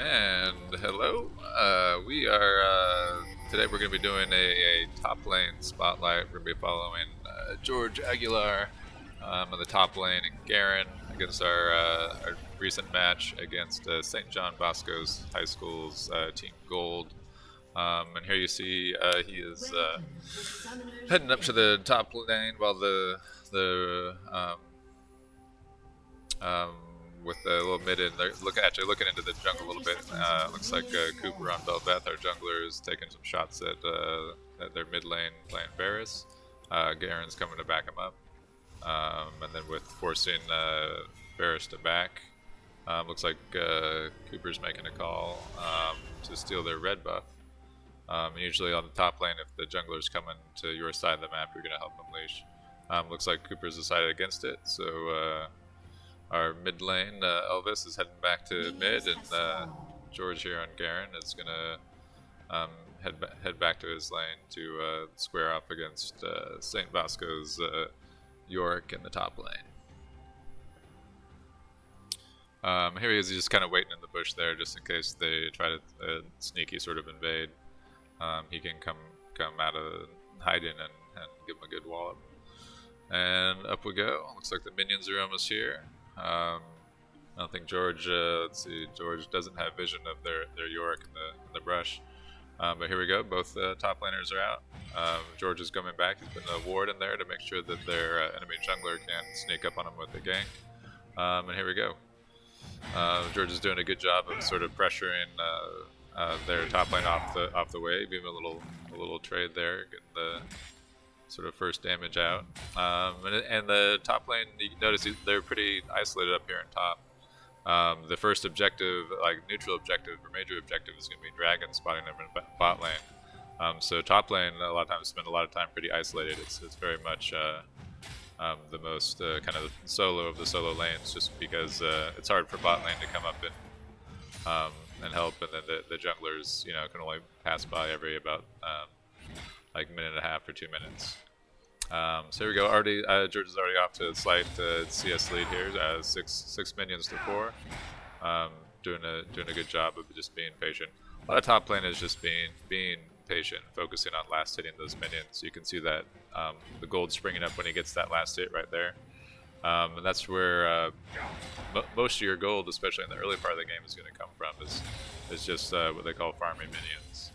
And hello, we are today we're going to be doing a top lane spotlight. We're going to be following George Aguilar on the top lane and Garen against our recent match against St. John Bosco's High School's Team Gold. And here you see he is heading up to the top lane while the um, with the little mid in there, actually looking into the jungle a little bit. Looks like Cooper on Belveth, our jungler, is taking some shots at their mid lane playing Varus. Garen's coming to back him up, and then with forcing Varus to back, looks like Cooper's making a call to steal their red buff. Usually on the top lane, if the jungler's coming to your side of the map, you're going to help them leash. Looks like Cooper's decided against it, so our mid lane, Elvis, is heading back to mid, and George here on Garen is going to head back to his lane to square off against St. Bosco's Yorick in the top lane. Here he is, he's just kind of waiting in the bush there just in case they try to sneaky sort of invade. He can come out of hiding and give him a good wallop. And up we go. Looks like the minions are almost here. I don't think George, let's see, George doesn't have vision of their Yorick in the brush. But here we go, both top laners are out. George is coming back, he's putting a ward in there to make sure that their enemy jungler can't sneak up on him with a gank. And here we go. George is doing a good job of sort of pressuring their top lane off the way, giving a little trade there, getting the sort of first damage out. And the top lane, you notice they're pretty isolated up here in top. The first objective, like neutral objective or major objective, is going to be dragon spotting them in bot lane. So top lane a lot of times spend a lot of time pretty isolated. It's very much the most kind of solo of the solo lanes, just because it's hard for bot lane to come up and help, and then the junglers, can only pass by every about like a minute and a half or 2 minutes. So here we go. Already, George is already off to a slight CS lead here. Six minions to 4. Doing a good job of just being patient. A lot of top lane is just being patient, focusing on last hitting those minions. You can see that the gold springing up when he gets that last hit right there. And that's where most of your gold, especially in the early part of the game, is going to come from. Is just what they call farming minions.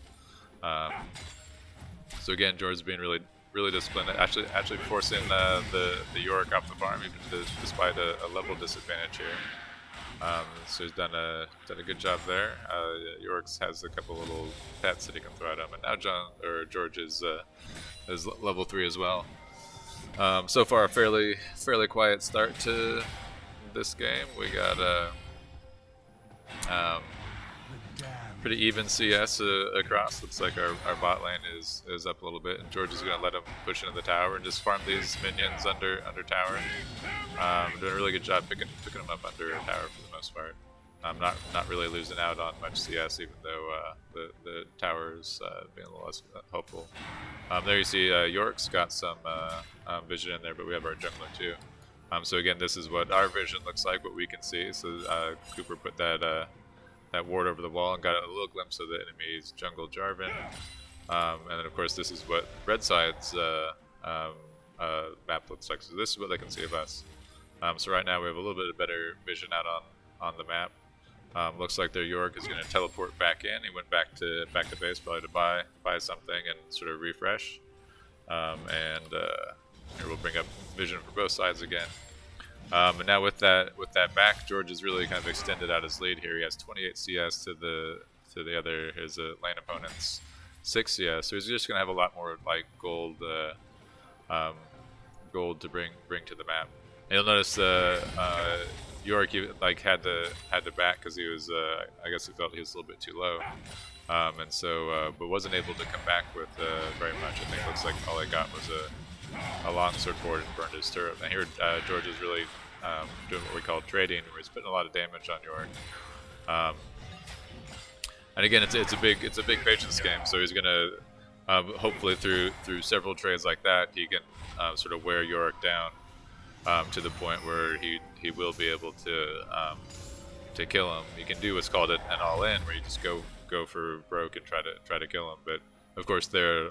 So again, George is being really disciplined. Actually forcing the Yorick off the farm, even despite a level disadvantage here. So he's done a good job there. Yorick has a couple little pets that he can throw at him, and now George is level 3 as well. So far, a fairly quiet start to this game. We got pretty even CS across. Looks like our bot lane is up a little bit, and George is going to let him push into the tower and just farm these minions under tower. Doing a really good job picking them up under tower for the most part. Not really losing out on much CS, even though the tower is being a little less hopeful. There you see Yorick's got some vision in there, but we have our jungler too. So again, this is what our vision looks like, what we can see. So Cooper put that ward over the wall and got a little glimpse of the enemy's jungle Jarvan. And then of course this is what red side's map looks like. So this is what they can see of us. So right now we have a little bit of better vision out on the map. Looks like their Yorick is going to teleport back in. He went back to base probably to buy something and sort of refresh. Here we'll bring up vision for both sides again. And now with that back, George has really kind of extended out his lead here. He has 28 CS to the other his lane opponent's 6 CS. So he's just going to have a lot more like gold to bring to the map. And you'll notice Yorick had to back because he was I guess he felt he was a little bit too low, and so but wasn't able to come back with very much. I think it looks like all I got was a long sword forward and burned his turret. And here George is really doing what we call trading, where he's putting a lot of damage on Yorick. And again, it's a big patience game. So he's gonna hopefully through several trades like that, he can sort of wear Yorick down to the point where he will be able to to kill him. You can do what's called an all-in, where you just go for broke and try to kill him. But of course, there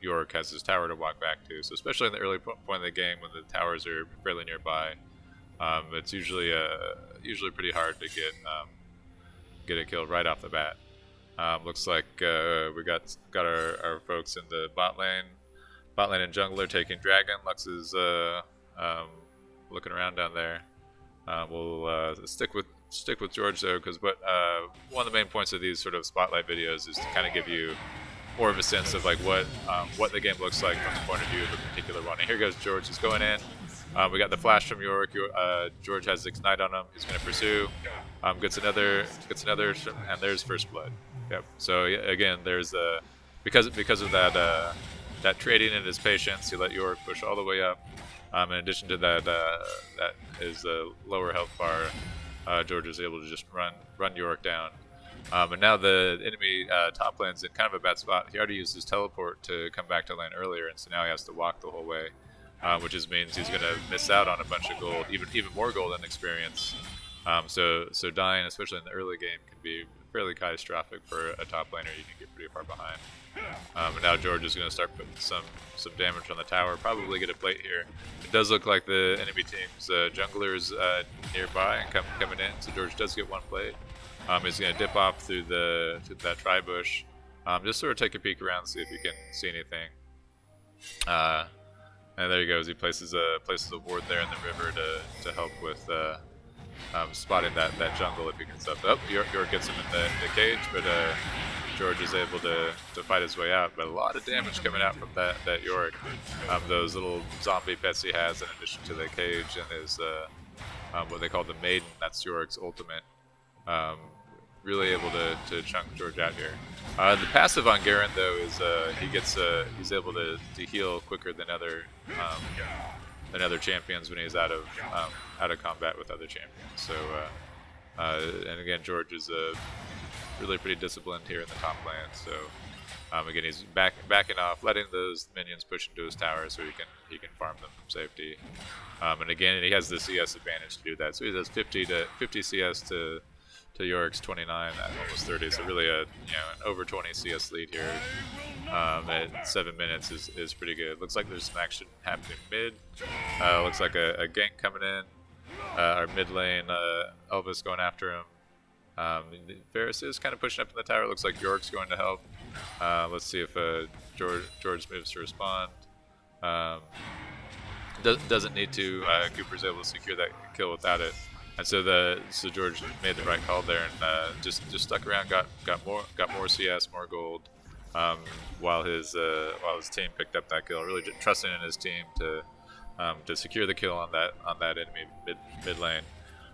York has his tower to walk back to. So especially in the early point of the game, when the towers are fairly nearby, it's usually pretty hard to get a kill right off the bat. Looks like we got our folks in the bot lane and jungler taking dragon. Lux is looking around down there. We'll stick with George though, because one of the main points of these sort of spotlight videos is to kind of give you more of a sense of like what the game looks like from the point of view of a particular one. And here goes George. He's going in. We got the flash from York. George has Ignite on him. He's going to pursue. Gets another, and there's first blood. Yep. So again, there's because of that trading and his patience, he let York push all the way up. In addition to that, that is a lower health bar. George is able to just run York down. And now the enemy top lane's in kind of a bad spot. He already used his teleport to come back to lane earlier, and so now he has to walk the whole way, which means he's going to miss out on a bunch of gold, even more gold and experience. So dying, especially in the early game, can be fairly catastrophic for a top laner. You can get pretty far behind. And now George is going to start putting some damage on the tower, probably get a plate here. It does look like the enemy team's jungler's nearby and coming in, so George does get one plate. He's going to dip off through that tri-bush, just sort of take a peek around, see if you can see anything. And there he goes. He places a ward there in the river to help with spotting that jungle if he gets up. Oh, York gets him in the cage, but George is able to fight his way out. But a lot of damage coming out from that York. Those little zombie pets he has, in addition to the cage and his what they call the Maiden. That's York's ultimate. Really able to chunk George out here. The passive on Garen though is he's able to heal quicker than other champions when he's out of combat with other champions. So and again, George is really pretty disciplined here in the top lane. So again, he's backing off, letting those minions push into his tower so he can farm them from safety. And again, he has the CS advantage to do that. So he has 50 CS to York's 29 at almost 30, so really an over 20 CS lead here at 7 minutes is pretty good. Looks like there's some action happening mid. Looks like a gank coming in. Our mid lane, Elvis going after him. Varus is kind of pushing up in the tower. Looks like York's going to help. Let's see if George moves to respond. Doesn't need to. Cooper's able to secure that kill without it. And so George made the right call there and just stuck around, got more CS, more gold, while his team picked up that kill. Really trusting in his team to secure the kill on that enemy mid lane,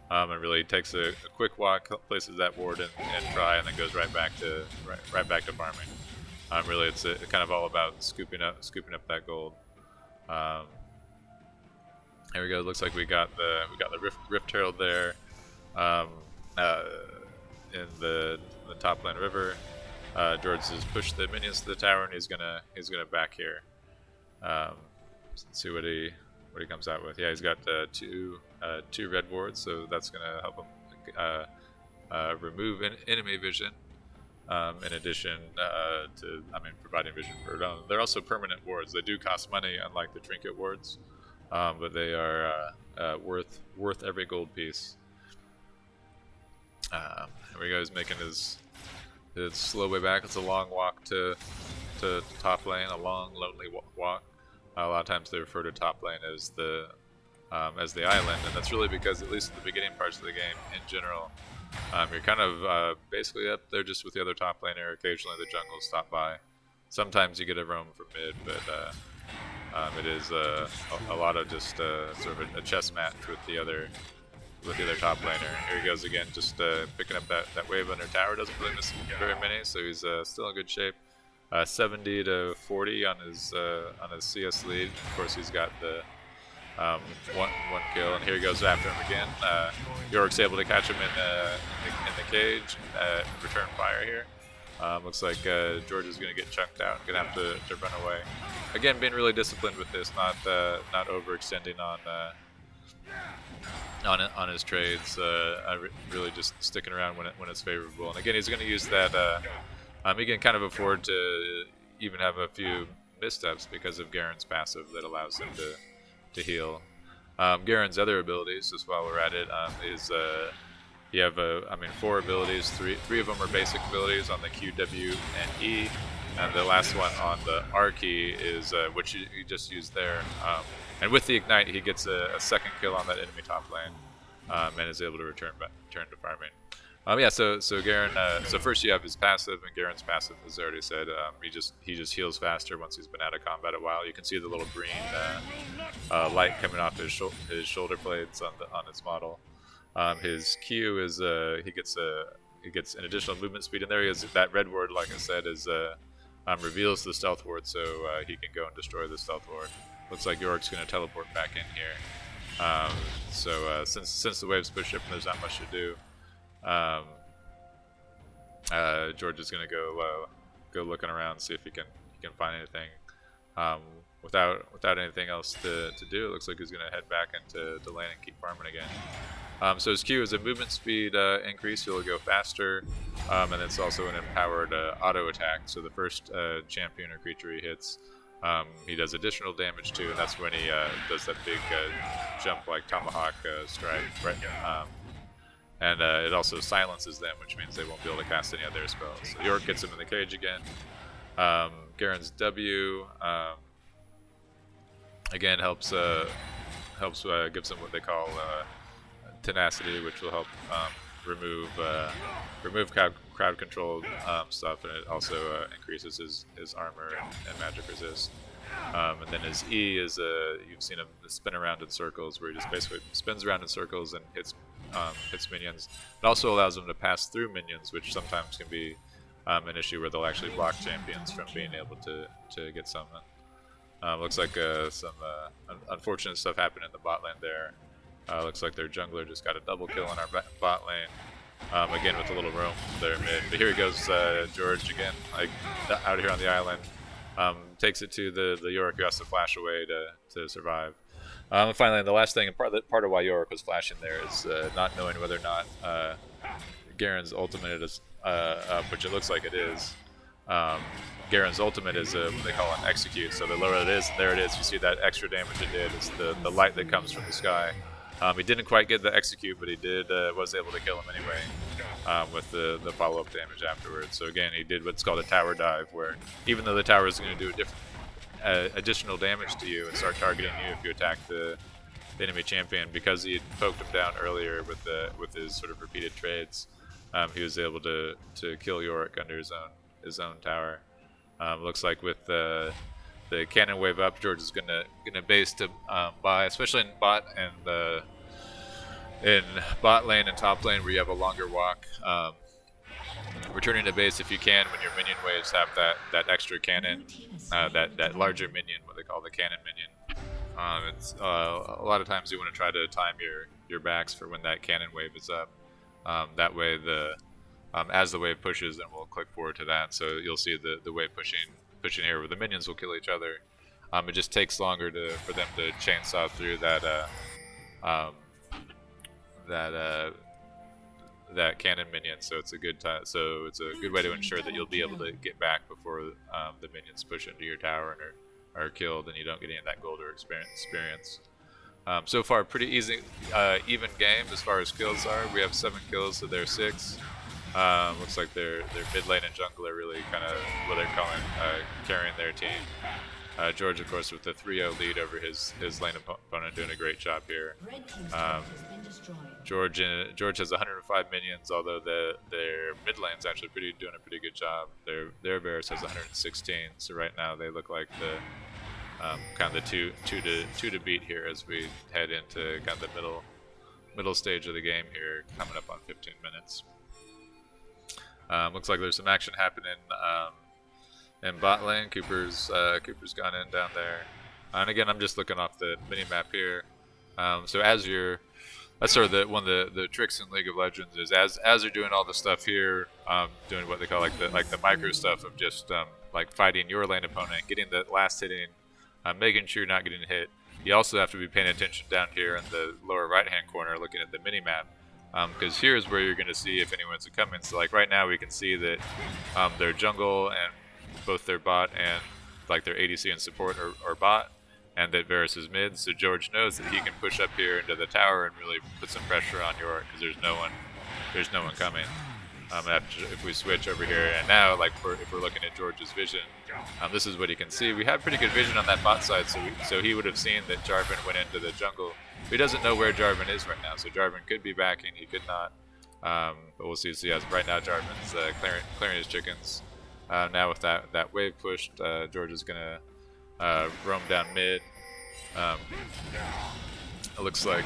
and really takes a quick walk, places that ward and try, and then goes right back to farming. Really, it's kind of all about scooping up that gold. Here we go. Looks like we got the Rift Herald there in the top lane river. George has pushed the minions to the tower, and he's gonna back here. Let's see what he comes out with. Yeah, he's got two red wards, so that's gonna help him remove enemy vision. In addition to providing vision for it own. They're also permanent wards. They do cost money, unlike the trinket wards. But they are worth every gold piece. Here we go. He's making his slow way back. It's a long walk to top lane, a long, lonely walk. A lot of times they refer to top lane as the island, and that's really because, at least in the beginning parts of the game, in general, you're kind of basically up there just with the other top laner. Occasionally the jungles stop by. Sometimes you get a roam from mid, but it is a lot of just sort of a chess match with the other top laner. Here he goes again, just picking up that wave under tower. Doesn't really miss very many, so he's still in good shape. 70 to 40 on his CS lead. Of course, he's got the one kill, and here he goes after him again. York's able to catch him in the cage, return fire here. Looks like George is going to get chunked out, going to have to run away. Again, being really disciplined with this, not overextending on his trades. Really just sticking around when it's favorable. And again, he's going to use that. He can kind of afford to even have a few missteps because of Garen's passive that allows him to heal. Garen's other abilities, just while we're at it, is you have 4 abilities. Three of them are basic abilities on the Q, W, and E, and the last one on the R key is which you just used there. And with the ignite, he gets a second kill on that enemy top lane, and is able to return to farming. So Garen. So first you have his passive, and Garen's passive, as I already said, he just heals faster once he's been out of combat a while. You can see the little green light coming off his shoulder blades on his model. His Q is he gets an additional movement speed, and there he is. That red ward, like I said, is reveals the stealth ward, so he can go and destroy the stealth ward. Looks like Yorick's going to teleport back in here. Since the waves push up, there's not much to do. George is going to go looking around, see if he can find anything. Without anything else to do, it looks like he's going to head back into the lane and keep farming again. So his Q is a movement speed increase, so he'll go faster, and it's also an empowered auto attack. So the first champion or creature he hits, he does additional damage to, and that's when he does that big jump like tomahawk strike, right? And it also silences them, which means they won't be able to cast any of their spells. So Yorick gets him in the cage again. Garen's W again helps gives them what they call tenacity, which will help remove crowd controlled stuff, and it also increases his armor and magic resist. And then his E is you've seen him spin around in circles, where he just basically spins around in circles and hits minions. It also allows them to pass through minions, which sometimes can be an issue where they'll actually block champions from being able to get some. Looks like some unfortunate stuff happened in the bot lane there. Looks like their jungler just got a double kill in our bot lane. Again with a little roam there mid. But here he goes, George again, like out here on the island. Takes it to the Yorick, who has to flash away to survive. And finally, the last thing, and part of why Yorick was flashing there is not knowing whether or not Garen's ultimate is up, which it looks like it is. Garen's ultimate is what they call an execute. So the lower it is, there it is. You see that extra damage it did. It's the light that comes from the sky. He didn't quite get the execute, but he was able to kill him anyway with the follow-up damage afterwards. So again, he did what's called a tower dive, where even though the tower is going to do a different additional damage to you and start targeting you if you attack the enemy champion, because he had poked him down earlier with his sort of repeated trades, he was able to kill Yorick under his own tower. Looks like with the cannon wave up, George is gonna base to buy, especially in bot and in bot lane and top lane, where you have a longer walk. Returning to base if you can when your minion waves have that extra cannon, that larger minion, what they call the cannon minion. It's a lot of times you want to try to time your backs for when that cannon wave is up. That way as the wave pushes, then we'll click forward to that. So you'll see the wave pushing here where the minions will kill each other. It just takes longer for them to chainsaw through that cannon minion, so it's a good time. So it's a good way to ensure that you'll be able to get back before the minions push into your tower and are killed, and you don't get any of that gold or experience. So far, pretty easy, even game as far as kills are. We have 7 kills, so they're 6. Looks like their mid lane and jungle are really kind of what they're calling carrying their team. George, of course, with the 3-0 lead over his lane opponent, doing a great job here. George has 105 minions, although their mid lane's actually doing a pretty good job. Their Varus has 116, so right now they look like the kind of the two to beat here as we head into kind of the middle stage of the game here, coming up on 15 minutes. Looks like there's some action happening in bot lane. Cooper's gone in down there, and again, I'm just looking off the mini map here. So that's sort of one of the tricks in League of Legends is as they're doing all the stuff here, doing what they call like the micro stuff of just like fighting your lane opponent, getting the last hit in, making sure you're not getting hit. you also have to be paying attention down here in the lower right-hand corner, looking at the mini-map, because here's where you're going to see if anyone's coming. So like right now we can see that their jungle and both their bot and like their ADC and support are bot, and that Varus is mid. So George knows that he can push up here into the tower and really put some pressure on York because there's no one coming. If we switch over here, and now like if we're looking at George's vision, this is what he can see. We have pretty good vision on that bot side, so he would have seen that Jarvan went into the jungle. He doesn't know where Jarvan is right now, so Jarvan could be backing, he could not. But we'll see. So yeah, right now Jarvan's clearing his chickens. Now with that wave pushed, George is gonna roam down mid. It looks like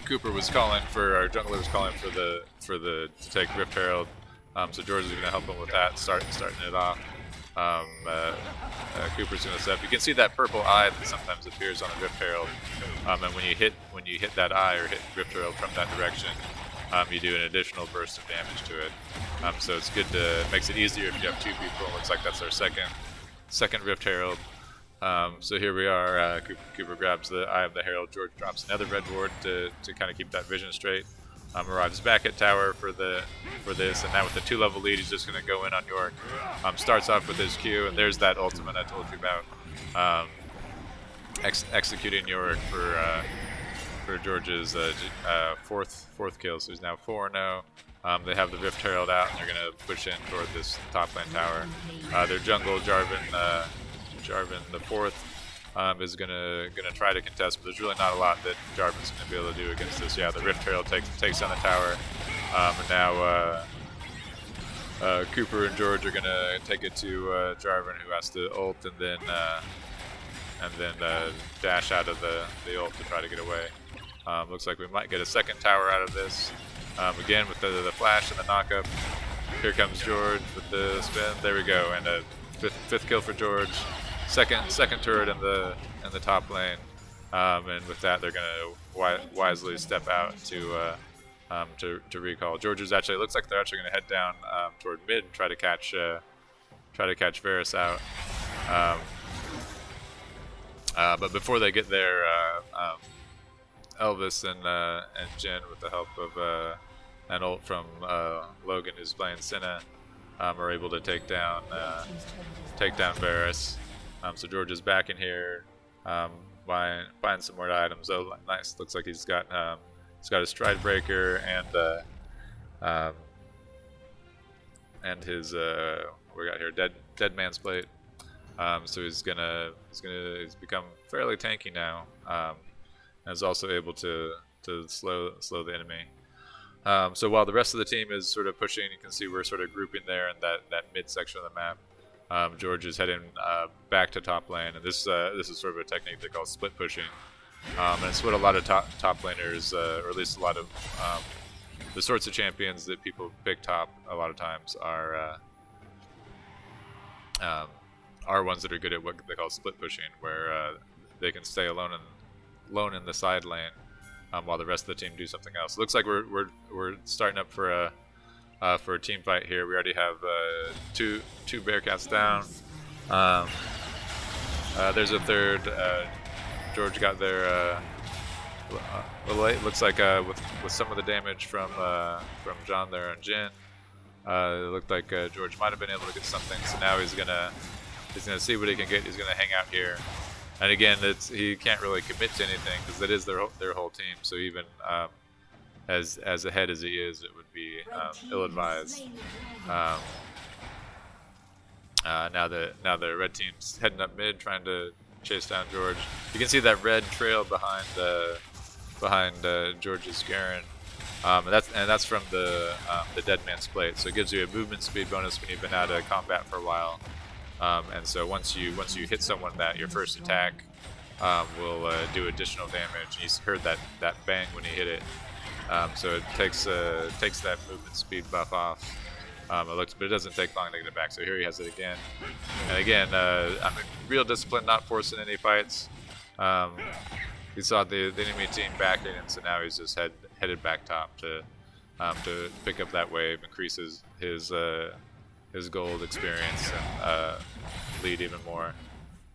Cooper was calling for, our jungler was calling for the to take Rift Herald. So George is going to help him with that, starting it off. Cooper's going to step. You can see that purple eye that sometimes appears on the Rift Herald, and when you hit that eye or hit Rift Herald from that direction, you do an additional burst of damage to it. So it's good to makes it easier if you have two people. It looks like that's our second Rift Herald. So here we are. Cooper grabs the Eye of the Herald. George drops another red ward to kind of keep that vision straight. Arrives back at tower for this, and now with the 2-level lead, he's just going to go in on York. Starts off with his Q, and there's that ultimate I told you about. Executing York for George's fourth kill. So he's now 4-0. They have the Rift Herald out, and they're going to push in toward this top lane tower. Their jungle, Jarvan the fourth, is gonna try to contest, but there's really not a lot that Jarvan's gonna be able to do against this. Yeah, the Rift Herald takes on the tower, and now Cooper and George are gonna take it to Jarvan, who has to ult and then dash out of the ult to try to get away. Looks like we might get a second tower out of this. Again with the flash and the knockup. Here comes George with the spin. There we go, and a fifth kill for George. Second turret in the top lane, and with that they're gonna wisely step out to recall. George's actually looks like they're actually gonna head down toward mid and try to catch Varus out. But before they get there, Elvis and Jin, with the help of an ult from Logan, who's playing Senna, are able to take down Varus. So George is back in here, buying some more items. Oh, nice! Looks like he's got a stride breaker and his what we got here, dead man's plate. So he's become fairly tanky now, and is also able to slow the enemy. So while the rest of the team is sort of pushing, you can see we're sort of grouping there in that mid section of the map. George is heading back to top lane, and this is sort of a technique they call split pushing, and it's what a lot of top laners, or at least a lot of the sorts of champions that people pick top a lot of times are ones that are good at what they call split pushing, where they can stay alone in the side lane while the rest of the team do something else. It looks like we're starting up for a team fight here. We already have two Bearcats down. There's a third. George got there a little late. Looks like with some of the damage from John there and Jin, it looked like George might have been able to get something. So now he's gonna see what he can get. He's gonna hang out here. And again, he can't really commit to anything because that is their whole team. So even as ahead as he is, it would be ill-advised. Now the red team's heading up mid, trying to chase down George. You can see that red trail behind George's Garen, and that's from the dead man's plate. So it gives you a movement speed bonus when you've been out of combat for a while. And so once you hit someone, that your first attack will do additional damage. You heard that bang when he hit it. So it takes that movement speed buff off. But it doesn't take long to get it back. So here he has it again, and again, real discipline, not forcing any fights. He saw the enemy team backing, and so now he's just headed back top to pick up that wave, increases his gold experience, and lead even more.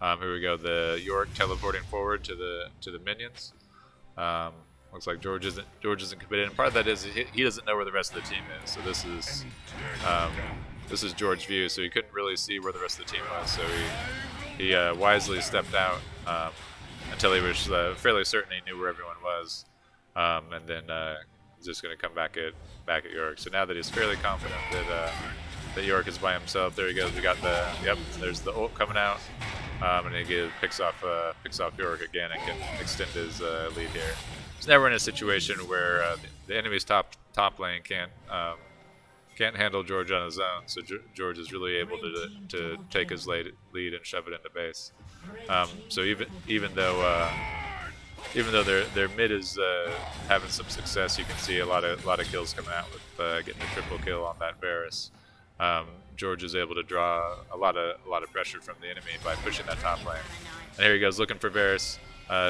Here we go. The York teleporting forward to the minions. Looks like George isn't committed, and part of that is he doesn't know where the rest of the team is. So this is George's view, so he couldn't really see where the rest of the team was. So he wisely stepped out until he was fairly certain he knew where everyone was, and then he's just going to come back at York. So now that he's fairly confident that York is by himself, there he goes. We got there's the ult coming out, and he picks off York again and can extend his lead here. So now we're in a situation where the enemy's top lane can't handle George on his own, so George is really able to take his lead and shove it into base. So even though their mid is having some success, you can see a lot of kills coming out with getting a triple kill on that Varus. George is able to draw a lot of pressure from the enemy by pushing that top lane. And here he goes looking for Varus.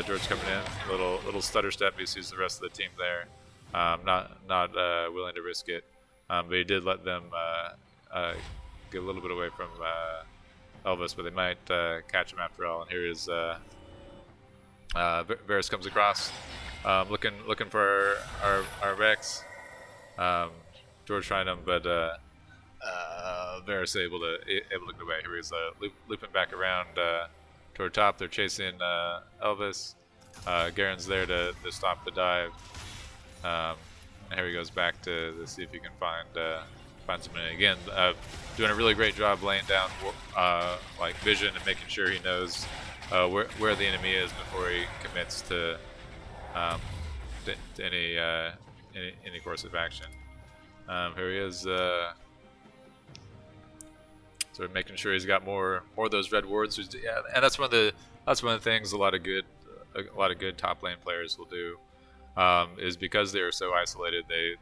George coming in, little stutter step. He sees the rest of the team there, not willing to risk it. But he did let them get a little bit away from Elvis, but they might catch him after all. And here is Varus comes across, looking for our Vex. George trying him, but Varus able to get away. Here he's looping back around toward top. They're chasing Elvis. Garen's there to stop the dive. And here he goes back to see if he can find something. Again, doing a really great job laying down like vision and making sure he knows where the enemy is before he commits to any course of action. Here he is, sort of making sure he's got more of those red wards. Yeah, and that's one of the things a lot of good top lane players will do. Is because they are so isolated, they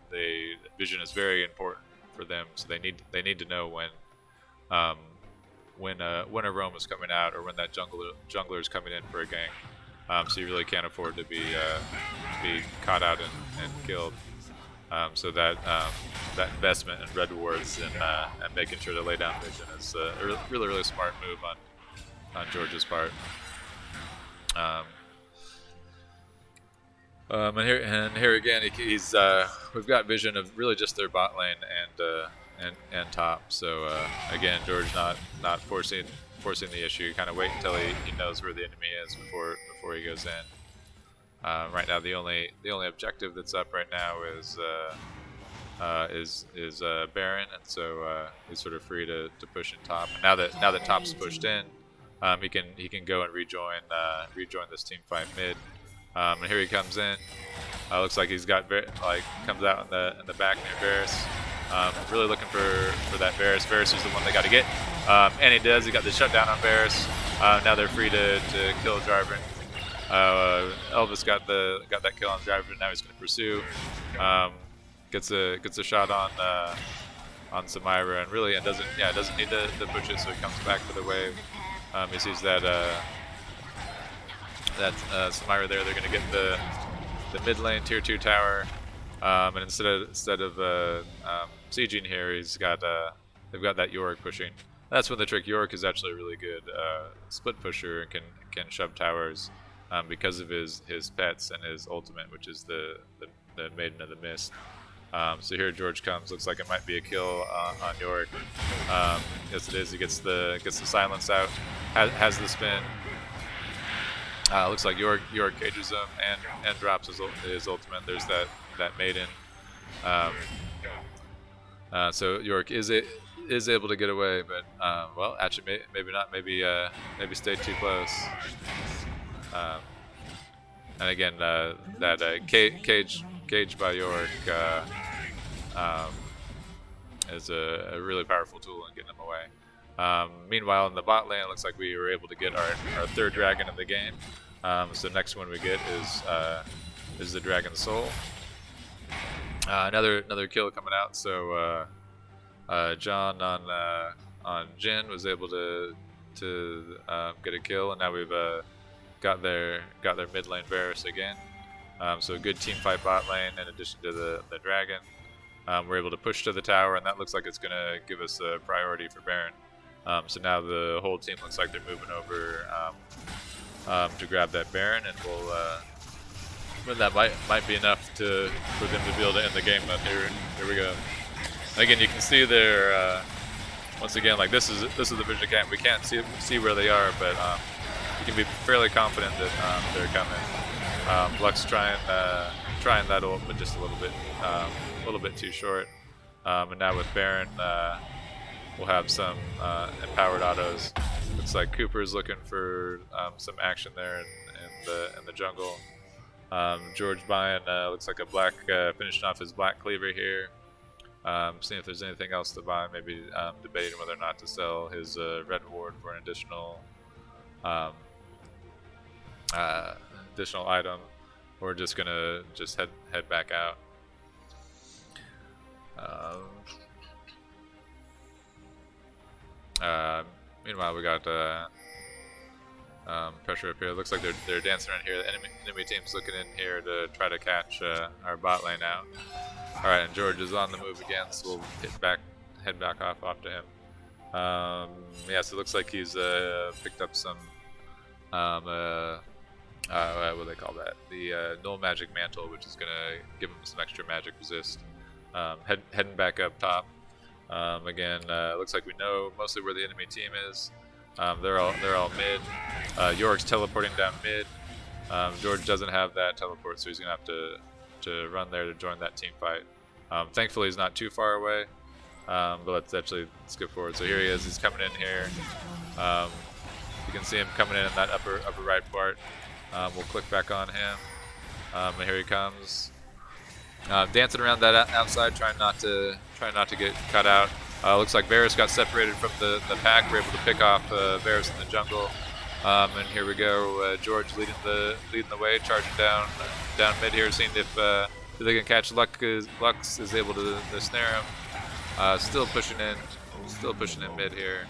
vision is very important for them. So they need to know when a roam is coming out or when that jungler is coming in for a gank. So you really can't afford to be caught out and killed. So that investment in red wards and making sure to lay down vision is a really smart move on George's part. And here again, he's we've got vision of really just their bot lane and top. So again, George not forcing the issue. Kind of wait until he knows where the enemy is before he goes in. Right now, the only objective that's up right now is Baron, and so he's sort of free to push in top. And now that top's pushed in, he can go and rejoin this team fight mid. And here he comes in. Looks like he's got comes out in the back near Varus. Really looking for that Varus. Varus is the one they got to get, and he does. He got the shutdown on Varus. Now they're free to kill Jarvan. Elvis got that kill on Jarvan. Now he's going to pursue. Gets a shot on Samira, and doesn't need to push it, so he comes back for the wave. He sees that Samira there. They're going to get the mid lane tier 2 tower, and instead of sieging here, they've got that York pushing. That's when the trick. York is actually a really good split pusher and can shove towers because of his pets and his ultimate, which is the Maiden of the Mist. So here George comes. Looks like it might be a kill on York. Yes, it is. He gets the silence out. Has the spin. Looks like York cages him and drops his ultimate. There's that Maiden. So York is able to get away, but well, actually maybe not. Maybe stayed too close. And again, that cage by York is a really powerful tool in getting him away. Meanwhile, in the bot lane, it looks like we were able to get our third dragon of the game. So the next one we get is the Dragon Soul. Another kill coming out. So John on Jin was able to get a kill, and now we've got their mid lane Varus again. So a good team fight bot lane in addition to the dragon. We're able to push to the tower, and that looks like it's going to give us a priority for Baron. So now the whole team looks like they're moving over to grab that Baron, and we'll. But that might be enough for them to be able to end the game. But here we go. Again, you can see their once again, like this is the vision camp. We can't see where they are, but you can be fairly confident that they're coming. Lux trying that ult, but just a little bit too short. And now with Baron, we'll have some empowered autos. Looks like Cooper's looking for some action there in the jungle. George buying looks like a black, finishing off his black cleaver here. Seeing if there's anything else to buy, maybe debating whether or not to sell his red ward for an additional item, or just gonna head back out. Meanwhile, we got pressure up here. Looks like they're dancing around here. The enemy team's looking in here to try to catch our bot lane out. All right, and George is on the move again, so we'll head back off to him. Yeah, so it looks like he's picked up some what do they call that? The null magic mantle, which is gonna give him some extra magic resist. Heading back up top. Again, looks like we know mostly where the enemy team is. They're all mid. Yorick's teleporting down mid. George doesn't have that teleport, so he's gonna have to run there to join that team fight. Thankfully, he's not too far away. But let's skip forward. So here he is. He's coming in here. You can see him coming in that upper right part. We'll click back on him. And here he comes. Dancing around that outside, trying not to get cut out. Looks like Varus got separated from the pack. We're able to pick off Varus in the jungle. And here we go. George leading the way, charging down mid here, seeing if they can catch Lux is able to snare him. Still pushing in mid here.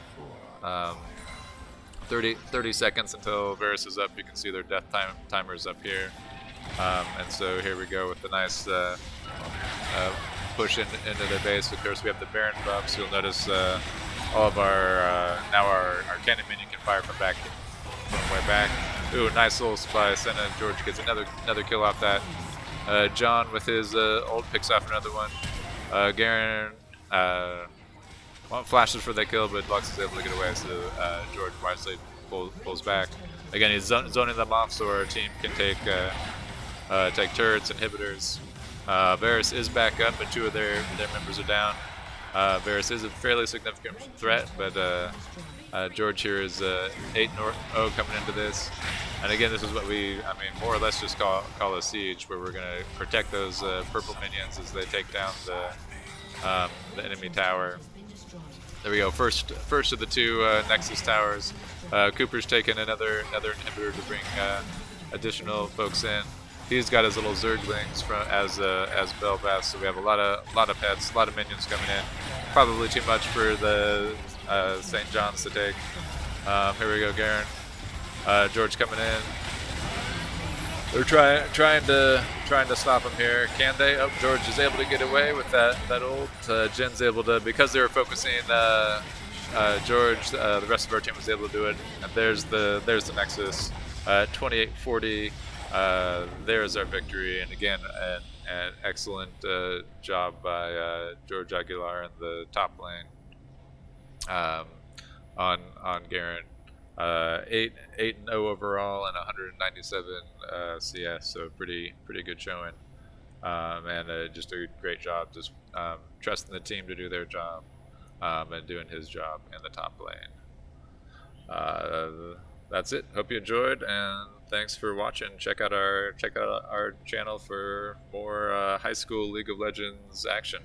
30 seconds until Varus is up. You can see their death timers up here. And so here we go with the nice push into their base. Of course, we have the Baron buffs. You'll notice all of now our cannon minion can fire from way back. Ooh, nice little spy. Senna. George gets another kill off that. John with his ult picks off another one. Garen flashes for that kill, but Lux is able to get away. So George wisely pulls back. Again, he's zoning them off so our team can take turrets, inhibitors. Varus is back up, but two of their members are down. Varus is a fairly significant threat, but George here is 8-0 coming into this. And again, this is what more or less just call a siege, where we're going to protect those purple minions as they take down the enemy tower. There we go. First of the two Nexus towers. Cooper's taken another inhibitor to bring additional folks in. He's got his little Zerglings as Belbath, so we have a lot of pets, a lot of minions coming in. Probably too much for the St. John's to take. Here we go, Garen. George coming in. They're trying to stop him here. Can they? Oh, George is able to get away with that ult. Jin's able to, because they were focusing George. The rest of our team was able to do it. And there's the Nexus. 28-40. There's our victory, and again, an excellent job by George Aguilar in the top lane on Garen. 8-0 overall and 197 CS, so pretty good showing. And just a great job, just trusting the team to do their job and doing his job in the top lane. That's it. Hope you enjoyed, and thanks for watching. Check out our channel for more high school League of Legends action.